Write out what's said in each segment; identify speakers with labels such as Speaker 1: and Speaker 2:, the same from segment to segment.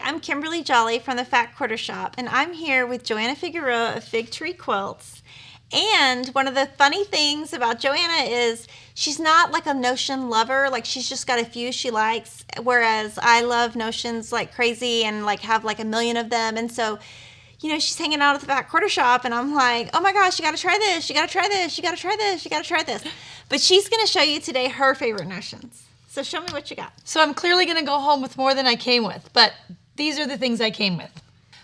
Speaker 1: I'm Kimberly Jolly from the Fat Quarter Shop, and I'm here with Joanna Figueroa of Fig Tree Quilts. And one of the funny things about Joanna is she's not like a notion lover. Like, she's just got a few she likes, whereas I love notions like crazy and like have like a million of them. And so, you know, she's hanging out at the Fat Quarter Shop, and I'm like, oh my gosh, you got to try this, you got to try this, you got to try this, you got to try this. But she's going to show you today her favorite notions. So show me what you got.
Speaker 2: So I'm clearly going to go home with more than I came with, but these are the things I came with.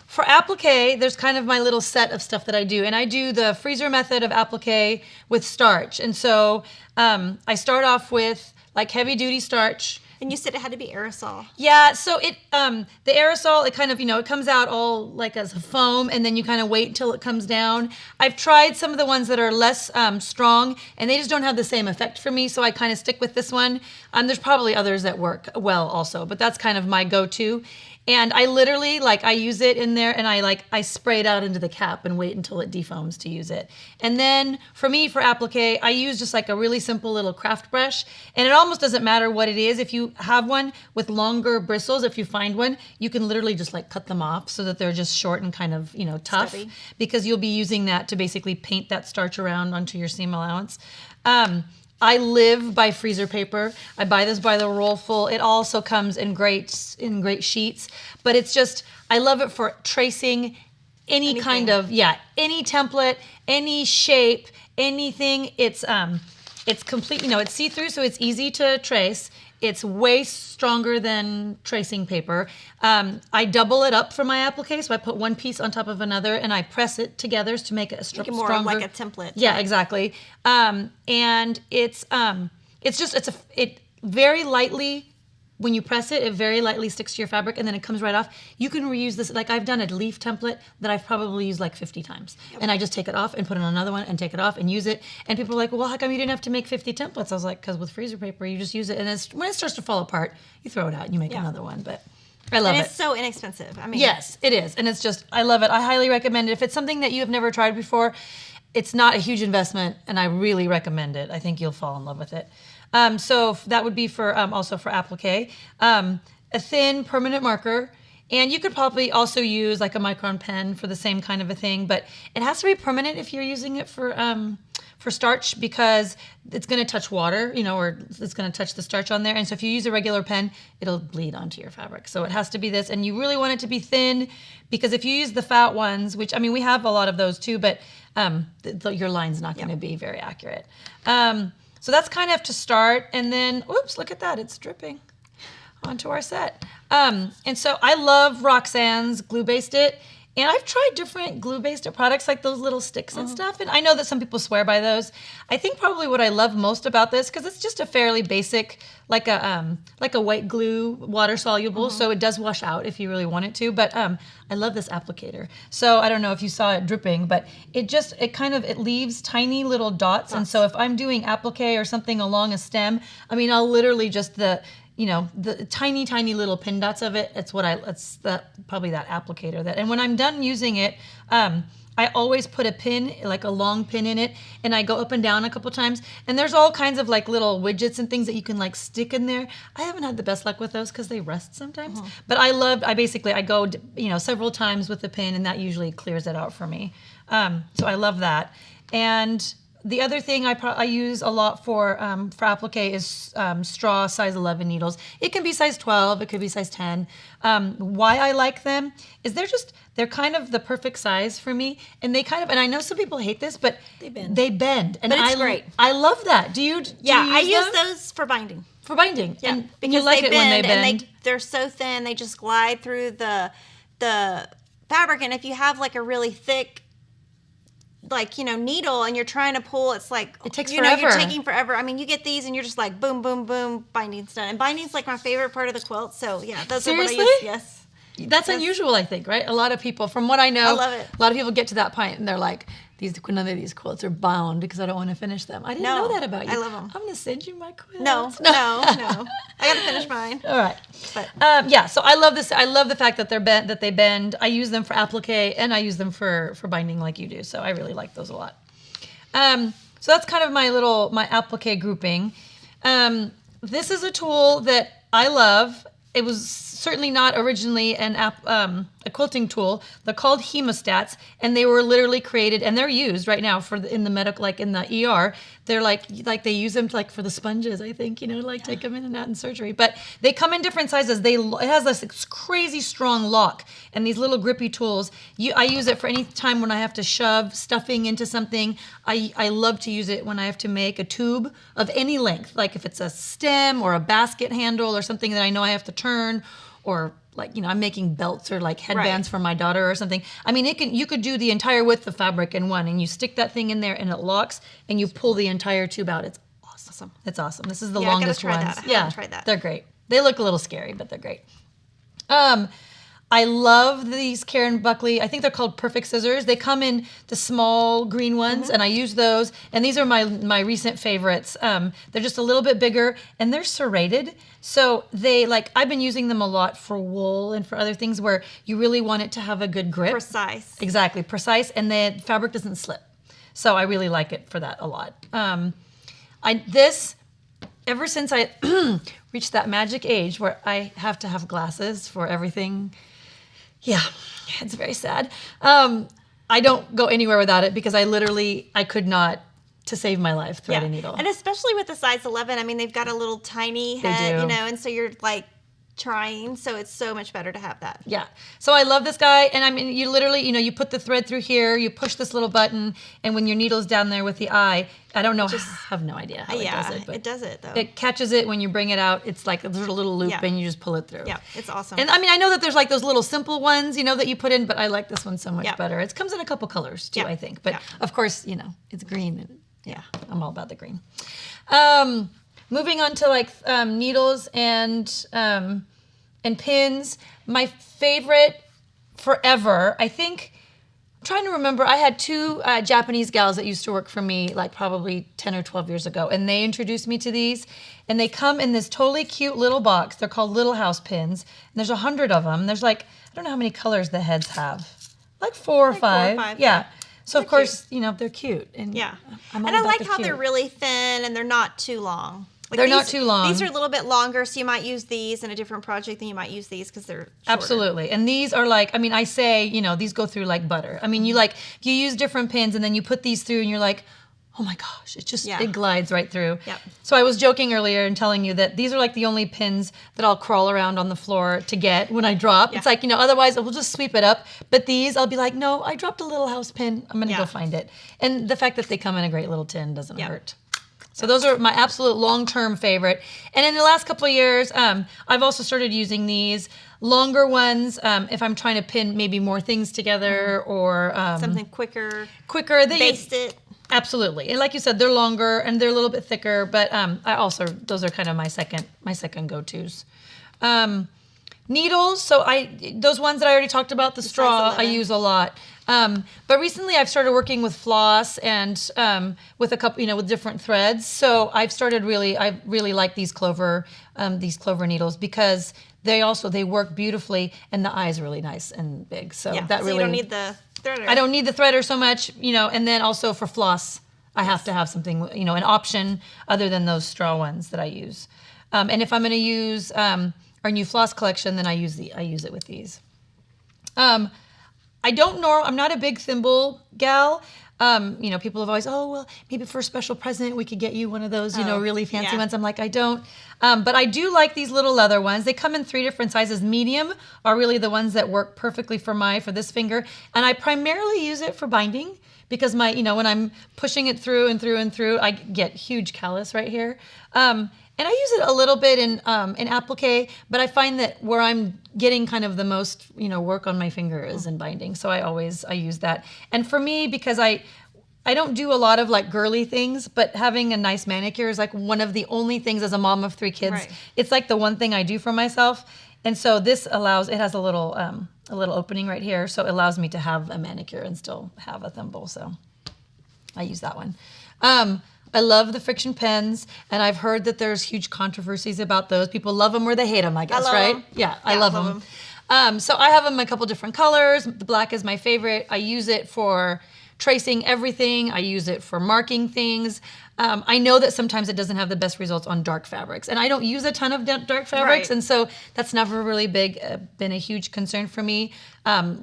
Speaker 2: For applique, there's kind of my little set of stuff that I do, and I do the freezer method of applique with starch. And so I start off with like heavy duty starch.
Speaker 1: And you said it had to be aerosol.
Speaker 2: Yeah, so the aerosol, it kind of, it comes out all like as a foam, and then you kind of wait until it comes down. I've tried some of the ones that are less strong, and they just don't have the same effect for me, so I kind of stick with this one. There's probably others that work well also, but that's kind of my go-to. And I literally, I use it in there, and I spray it out into the cap and wait until it defoams to use it. And then for me, for applique, I use just like a really simple little craft brush, and it almost doesn't matter what it is. If you have one with longer bristles, if you find one, you can literally just like cut them off so that they're just short and kind of, tough. Stubby. Because you'll be using that to basically paint that starch around onto your seam allowance. I live by freezer paper. I buy this by the roll full. It also comes in great sheets, but it's just, I love it for tracing any kind of, any template, any shape, anything. It's complete, it's see-through, so it's easy to trace. It's way stronger than tracing paper. I double it up for my applique, so I put one piece on top of another, and I press it together to make it stronger.
Speaker 1: More like a template.
Speaker 2: Yeah, right? Exactly. And it very lightly, when you press it, it very lightly sticks to your fabric, and then it comes right off. You can reuse this. Like, I've done a leaf template that I've probably used like 50 times. Yep. And I just take it off and put it on another one and take it off and use it. And people are like, well, how come you didn't have to make 50 templates? I was like, because with freezer paper, you just use it. And when it starts to fall apart, you throw it out and you make another one. But I love it.
Speaker 1: And it's so inexpensive. I mean,
Speaker 2: yes, it is. And it's just, I love it. I highly recommend it. If it's something that you have never tried before, it's not a huge investment, and I really recommend it. I think you'll fall in love with it. So that would be for also for applique. A thin permanent marker, and you could probably also use like a micron pen for the same kind of a thing, but it has to be permanent if you're using it for starch, because it's going to touch water, or it's going to touch the starch on there. And so if you use a regular pen, it'll bleed onto your fabric. So it has to be this, and you really want it to be thin, because if you use the fat ones, which, I mean, we have a lot of those too, but your line's not going to be very accurate. So that's kind of to start, and then, oops, look at that, it's dripping onto our set. And so I love Roxanne's glue-based it, and I've tried different glue-based products like those little sticks and stuff, and I know that some people swear by those. I think probably what I love most about this, because it's just a fairly basic, like a white glue, water-soluble, so it does wash out if you really want it to, but I love this applicator. So I don't know if you saw it dripping, but it leaves tiny little dots, and so if I'm doing applique or something along a stem, I mean, I'll literally just the tiny, tiny little pin dots of it. Probably that applicator and when I'm done using it, I always put a pin, like a long pin in it, and I go up and down a couple times. And there's all kinds of like little widgets and things that you can like stick in there. I haven't had the best luck with those because they rust sometimes. But I go, several times with the pin, and that usually clears it out for me. So I love that. And the other thing I use a lot for applique is straw size 11 needles. It can be size 12, it could be size 10. Why I like them is they're kind of the perfect size for me, and and I know some people hate this, but they bend. And
Speaker 1: but it's great.
Speaker 2: I love that. Do you?
Speaker 1: I use those for binding.
Speaker 2: For binding,
Speaker 1: yeah,
Speaker 2: and
Speaker 1: because
Speaker 2: you like
Speaker 1: they
Speaker 2: it when they bend.
Speaker 1: And they're so thin, they just glide through the fabric. And if you have like a really thick, needle, and you're trying to pull, it's like,
Speaker 2: it takes forever.
Speaker 1: You're taking forever. I mean, you get these and you're just like boom, boom, boom, binding's done. And binding's like my favorite part of the quilt. So yeah, those
Speaker 2: Seriously?
Speaker 1: are what I use. Yes.
Speaker 2: That's unusual, I think, right? A lot of people, from what I know,
Speaker 1: I love it.
Speaker 2: A lot of people get to that point and they're like, none of these quilts are bound because I don't want to finish them. I didn't know that about you.
Speaker 1: I love them.
Speaker 2: I'm going to send you my quilts.
Speaker 1: No. I got to finish mine.
Speaker 2: All right. But, so I love this. I love the fact that they bend. I use them for applique, and I use them for binding like you do. So I really like those a lot. So that's kind of my applique grouping. This is a tool that I love. it was certainly not originally a quilting tool. They're called Hemostats, and they were literally created, and they're used right now in the medical, like in the ER. They're like they use them like for the sponges, I think, take them in and out in surgery. But they come in different sizes. It has this crazy strong lock, and these little grippy tools. I use it for any time when I have to shove stuffing into something. I love to use it when I have to make a tube of any length, like if it's a stem or a basket handle or something that I know I have to turn, or like, I'm making belts or like headbands for my daughter or something. I mean, you could do the entire width of fabric in one, and you stick that thing in there and it locks, and you pull the entire tube out. It's awesome. It's awesome. This is the longest one.
Speaker 1: I haven't tried that.
Speaker 2: They're great. They look a little scary, but they're great. I love these Karen Buckley. I think they're called Perfect Scissors. They come in the small green ones, and I use those. And these are my recent favorites. They're just a little bit bigger, and they're serrated. So I've been using them a lot for wool and for other things where you really want it to have a good grip.
Speaker 1: Precise.
Speaker 2: Exactly, precise, and the fabric doesn't slip. So I really like it for that a lot. Ever since I reached that magic age where I have to have glasses for everything. Yeah, it's very sad. I don't go anywhere without it because I could not, to save my life, thread a needle.
Speaker 1: And especially with the size 11, I mean, they've got a little tiny head, and so you're like trying, so it's so much better to have that.
Speaker 2: Yeah. So I love this guy, and I mean, you literally, you put the thread through here, you push this little button, and when your needle's down there with the eye, I don't know, I have no idea how it does it. But
Speaker 1: it does it, though.
Speaker 2: It catches it when you bring it out. It's like there's a little loop, and you just pull it through.
Speaker 1: Yeah, it's awesome.
Speaker 2: And I mean, I know that there's like those little simple ones, that you put in, but I like this one so much better. It comes in a couple colors, too, I think. But of course, it's green. And, I'm all about the green. Moving on to needles and pins. My favorite forever, I think, I'm trying to remember, I had two Japanese gals that used to work for me like probably 10 or 12 years ago, and they introduced me to these, and they come in this totally cute little box. They're called Little House pins, and there's 100 of them. There's I don't know how many colors the heads have, like four or five. Yeah. So, of course, they're cute. And
Speaker 1: I like how they're really thin and they're not too long.
Speaker 2: They're not too long.
Speaker 1: These are a little bit longer, so you might use these in a different project than you might use these because they're shorter.
Speaker 2: Absolutely. And these are I say, these go through like butter. I mean, you use different pins and then you put these through and you're like, oh my gosh, it glides right through.
Speaker 1: Yep.
Speaker 2: So I was joking earlier and telling you that these are like the only pins that I'll crawl around on the floor to get when I drop. Yeah. It's like, otherwise we'll just sweep it up. But these, I'll be like, no, I dropped a Little House pin. I'm going to go find it. And the fact that they come in a great little tin doesn't hurt. So those are my absolute long-term favorite. And in the last couple of years, I've also started using these longer ones if I'm trying to pin maybe more things together or
Speaker 1: something quicker.
Speaker 2: Baste it. Absolutely. And like you said, they're longer and they're a little bit thicker, but those are kind of my second go-tos. Needles, so those ones that I already talked about, the straw, I use a lot. But recently I've started working with floss and with a couple, with different threads. So I really like these Clover needles because they work beautifully and the eye is really nice and big. So you
Speaker 1: don't need the threader.
Speaker 2: I don't need the threader so much, and then also for floss, I have to have something, an option other than those straw ones that I use. And if I'm going to use our new floss collection, then I use it with these. I'm not a big thimble gal. People have always, maybe for a special present we could get you one of those, really fancy ones. I'm like, I don't. But I do like these little leather ones. They come in 3 different sizes. Medium are really the ones that work perfectly for this finger. And I primarily use it for binding because when I'm pushing it through and through and through, I get huge callus right here. And I use it a little bit in applique, but I find that where I'm getting kind of the most, work on my finger is in binding. So I use that. And for me, because I don't do a lot of like girly things, but having a nice manicure is like one of the only things as a mom of 3 kids. Right. It's like the one thing I do for myself. And so it has a little opening right here. So it allows me to have a manicure and still have a thimble. So I use that one. I love the friction pens, and I've heard that there's huge controversies about those. People love them or they hate them, I guess, right? Them. Yeah, I love them. So I have them in a couple different colors. The black is my favorite. I use it for tracing everything. I use it for marking things. I know that sometimes it doesn't have the best results on dark fabrics, and I don't use a ton of dark fabrics,
Speaker 1: Right.
Speaker 2: and so that's never really been a huge concern for me.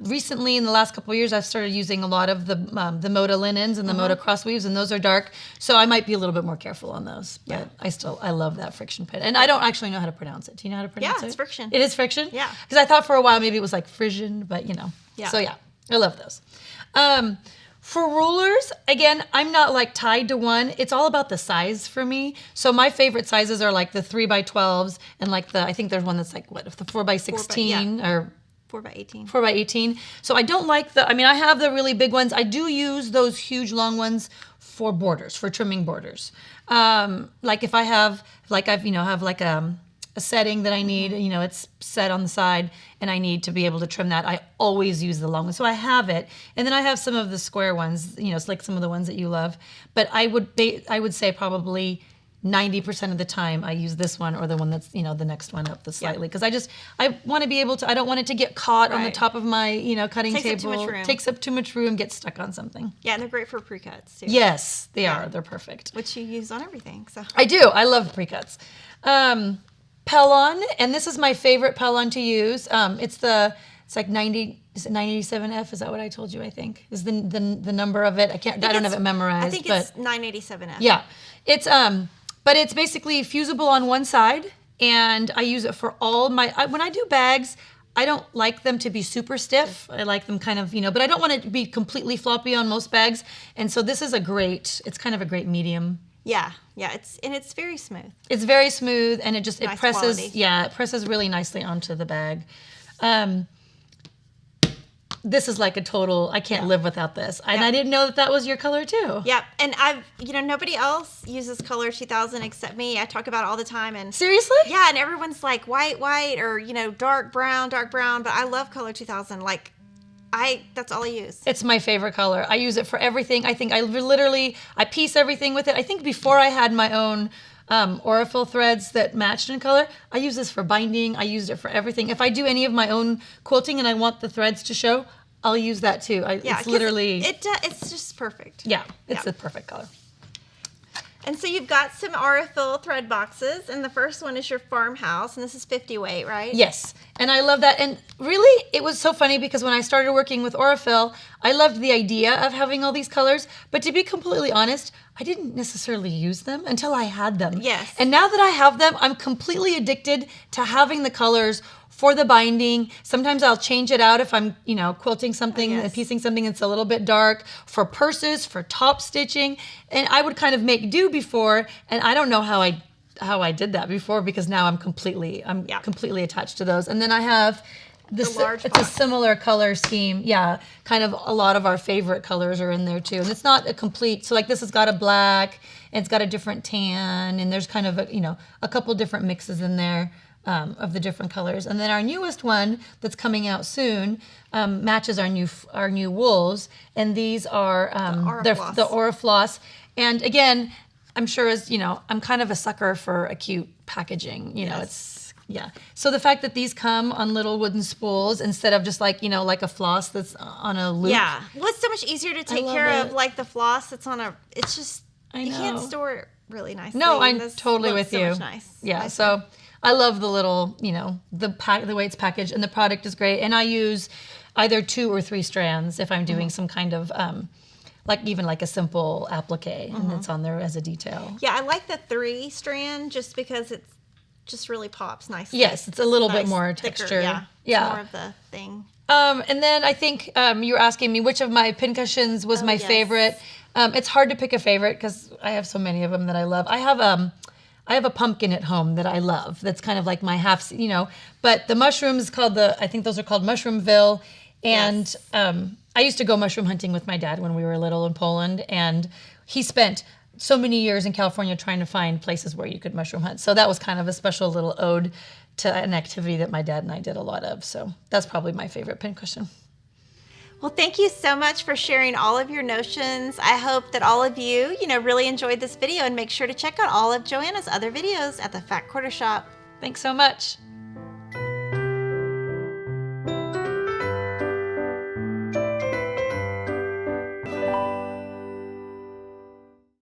Speaker 2: Recently, in the last couple of years, I've started using a lot of the Moda linens and the Moda crossweaves, and those are dark, so I might be a little bit more careful on those. But I love that friction pin, and I don't actually know how to pronounce it. Do you know how to pronounce it?
Speaker 1: Yeah, it's friction.
Speaker 2: It is friction?
Speaker 1: Yeah.
Speaker 2: Because I thought for a while maybe it was like Frisian, but
Speaker 1: Yeah.
Speaker 2: So yeah, I love those. For rulers, again, I'm not like tied to one. It's all about the size for me. So my favorite sizes are like the 3x12s and like I think there's one that's like, what, the 4x16 or
Speaker 1: 4x18.
Speaker 2: 4x18. So I don't like I have the really big ones. I do use those huge long ones for borders, for trimming borders. Like if I have, like have like a setting that I need, it's set on the side and I need to be able to trim that. I always use the long one. So I have it. And then I have some of the square ones, it's like some of the ones that you love. But I would say probably 90% of the time I use this one or the one that's, the next one up slightly. Because I want to be able to, I don't want it to get caught on the top of my, cutting table.
Speaker 1: Takes up too much room.
Speaker 2: Takes up too much room, gets stuck on something.
Speaker 1: Yeah, and they're great for pre-cuts too.
Speaker 2: Yes, they are. They're perfect.
Speaker 1: Which you use on everything. So
Speaker 2: I do. I love pre-cuts. Pellon, and this is my favorite Pellon to use. It's like 90. Is it 987F? Is that what I told you? I think is the number of it. I don't have it memorized.
Speaker 1: I think it's 987F.
Speaker 2: Yeah, it's but it's basically fusible on one side, and I use it for all my. When I do bags, I don't like them to be super stiff. I like them kind of, but I don't want it to be completely floppy on most bags. And so this is it's kind of a great medium.
Speaker 1: Yeah, it's very smooth.
Speaker 2: It's very smooth, and it presses.
Speaker 1: Quality.
Speaker 2: Yeah, it presses really nicely onto the bag. This is like a total. I can't live without this, and I didn't know that was your color too.
Speaker 1: Yep, and nobody else uses color 2000 except me. I talk about it all the time, and
Speaker 2: Seriously?
Speaker 1: yeah, and everyone's like white, or dark brown, but I love color 2000. Like, that's all I use.
Speaker 2: It's my favorite color. I use it for everything. I think I piece everything with it. I think before I had my own Aurifil threads that matched in color, I use this for binding. I used it for everything. If I do any of my own quilting and I want the threads to show, I'll use that too. It's literally...
Speaker 1: It's just perfect.
Speaker 2: Yeah, it's the perfect color.
Speaker 1: And so you've got some Aurifil thread boxes, and the first one is your farmhouse, and this is 50 weight, right?
Speaker 2: Yes, and I love that. And really, it was so funny because when I started working with Aurifil, I loved the idea of having all these colors, but to be completely honest, I didn't necessarily use them until I had them.
Speaker 1: Yes.
Speaker 2: And now that I have them, I'm completely addicted to having the colors for the binding. Sometimes I'll change it out if I'm, quilting something and piecing something that's a little bit dark, for purses, for top stitching. And I would kind of make do before, and I don't know how I did that before because now I'm completely attached to those. And then I have it's a similar color scheme. Yeah, kind of a lot of our favorite colors are in there too. And it's not a complete, so like this has got a black, and it's got a different tan, and there's kind of a couple different mixes in there. Of the different colors. And then our newest one that's coming out soon matches our new wools, and these are the Aurifloss. And again, I'm sure I'm kind of a sucker for a cute packaging. So the fact that these come on little wooden spools instead of just like a floss that's on a loop.
Speaker 1: Yeah, well, it's so much easier to take care of, like the floss that's on a. It's just you can't store it really nicely.
Speaker 2: No, I'm totally with you.
Speaker 1: Much nice.
Speaker 2: Yeah,
Speaker 1: nice.
Speaker 2: So I love the little, the way it's packaged, and the product is great. And I use either 2 or 3 strands if I'm doing some kind of, like a simple applique, and it's on there as a detail.
Speaker 1: Yeah, I like the 3 strand just because it just really pops nicely.
Speaker 2: Yes, it's a little bit more texture.
Speaker 1: Thicker, yeah. More of the thing.
Speaker 2: And then I think you were asking me which of my pincushions was my favorite. It's hard to pick a favorite because I have so many of them that I love. I have a pumpkin at home that I love. That's kind of like my half, but the mushrooms I think those are called Mushroomville. And I used to go mushroom hunting with my dad when we were little in Poland. And he spent so many years in California trying to find places where you could mushroom hunt. So that was kind of a special little ode to an activity that my dad and I did a lot of. So that's probably my favorite pincushion.
Speaker 1: Well, thank you so much for sharing all of your notions. I hope that all of you, really enjoyed this video, and make sure to check out all of Joanna's other videos at the Fat Quarter Shop.
Speaker 2: Thanks so much.